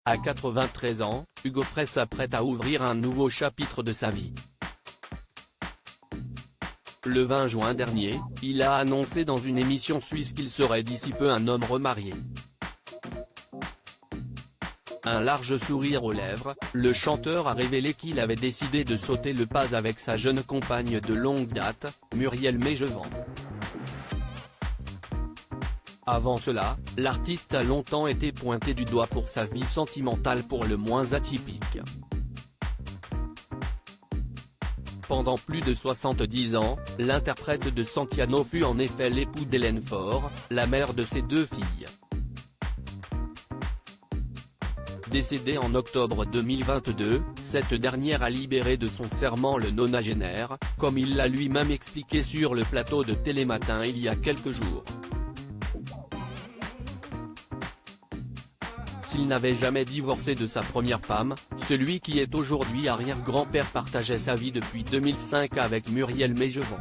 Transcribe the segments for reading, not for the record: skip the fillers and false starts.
À 93 ans, Hugo Frey s'apprête à ouvrir un nouveau chapitre de sa vie. Le 20 juin dernier, il a annoncé dans une émission suisse qu'il serait d'ici peu un homme remarié. Un large sourire aux lèvres, le chanteur a révélé qu'il avait décidé de sauter le pas avec sa jeune compagne de longue date, Muriel Meijevand. Avant cela, l'artiste a longtemps été pointé du doigt pour sa vie sentimentale pour le moins atypique. Pendant plus de 70 ans, l'interprète de Santillano fut en effet l'époux d'Hélène Faure, la mère de ses deux filles. Décédée en octobre 2022, cette dernière a libéré de son serment le nonagénaire, comme il l'a lui-même expliqué sur le plateau de Télématin il y a quelques jours. S'il n'avait jamais divorcé de sa première femme, celui qui est aujourd'hui arrière-grand-père partageait sa vie depuis 2005 avec Muriel Meijevand.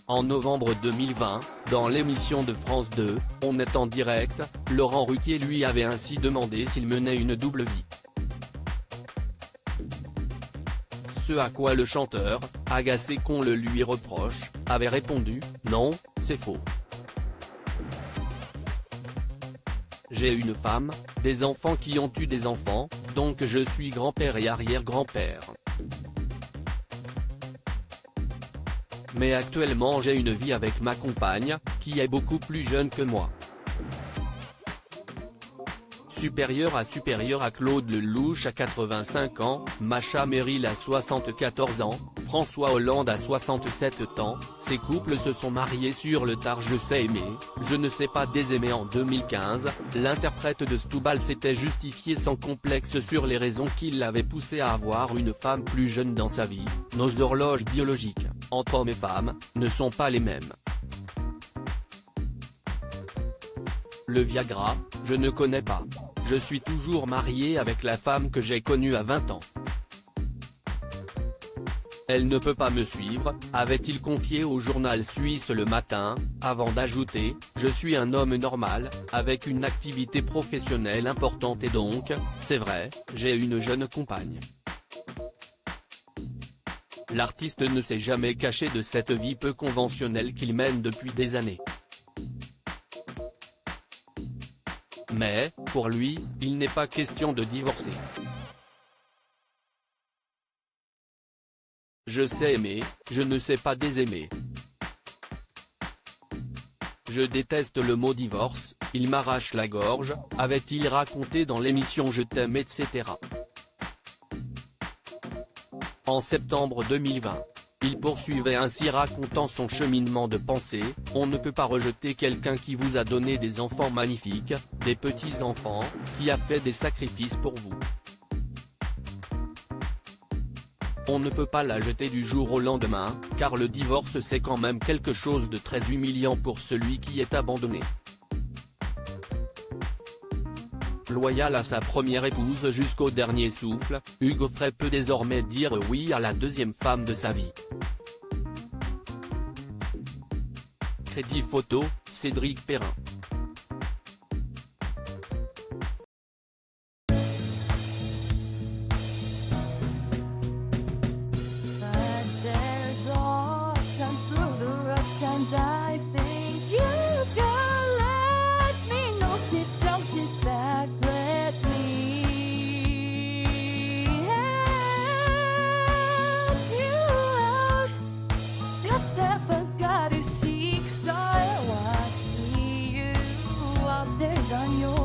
En novembre 2020, dans l'émission de France 2, On est en direct, Laurent Ruquier lui avait ainsi demandé s'il menait une double vie. Ce à quoi le chanteur, agacé qu'on le lui reproche, avait répondu « Non, c'est faux. J'ai une femme, des enfants qui ont eu des enfants, donc je suis grand-père et arrière-grand-père. Mais actuellement j'ai une vie avec ma compagne, qui est beaucoup plus jeune que moi. » Supérieur à Claude Lelouch à 85 ans, Macha Merrill à 74 ans, François Hollande à 67 ans, ces couples se sont mariés sur le tard. Je sais aimer, je ne sais pas désaimer. En 2015, l'interprète de Stoubal s'était justifié sans complexe sur les raisons qui l'avaient poussé à avoir une femme plus jeune dans sa vie. Nos horloges biologiques, entre hommes et femmes, ne sont pas les mêmes. Le Viagra, je ne connais pas. Je suis toujours marié avec la femme que j'ai connue à 20 ans. Elle ne peut pas me suivre, avait-il confié au journal suisse Le Matin, avant d'ajouter « Je suis un homme normal, avec une activité professionnelle importante et donc, c'est vrai, j'ai une jeune compagne. » L'artiste ne s'est jamais caché de cette vie peu conventionnelle qu'il mène depuis des années. Mais, pour lui, il n'est pas question de divorcer. Je sais aimer, je ne sais pas désaimer. Je déteste le mot divorce, il m'arrache la gorge, avait-il raconté dans l'émission Je t'aime etc. En septembre 2020. Il poursuivait ainsi racontant son cheminement de pensée, « On ne peut pas rejeter quelqu'un qui vous a donné des enfants magnifiques, des petits-enfants, qui a fait des sacrifices pour vous. On ne peut pas la jeter du jour au lendemain, car le divorce c'est quand même quelque chose de très humiliant pour celui qui est abandonné. » Loyal à sa première épouse jusqu'au dernier souffle, Hugo Frey peut désormais dire oui à la deuxième femme de sa vie. Crédit photo, Cédric Perrin. On your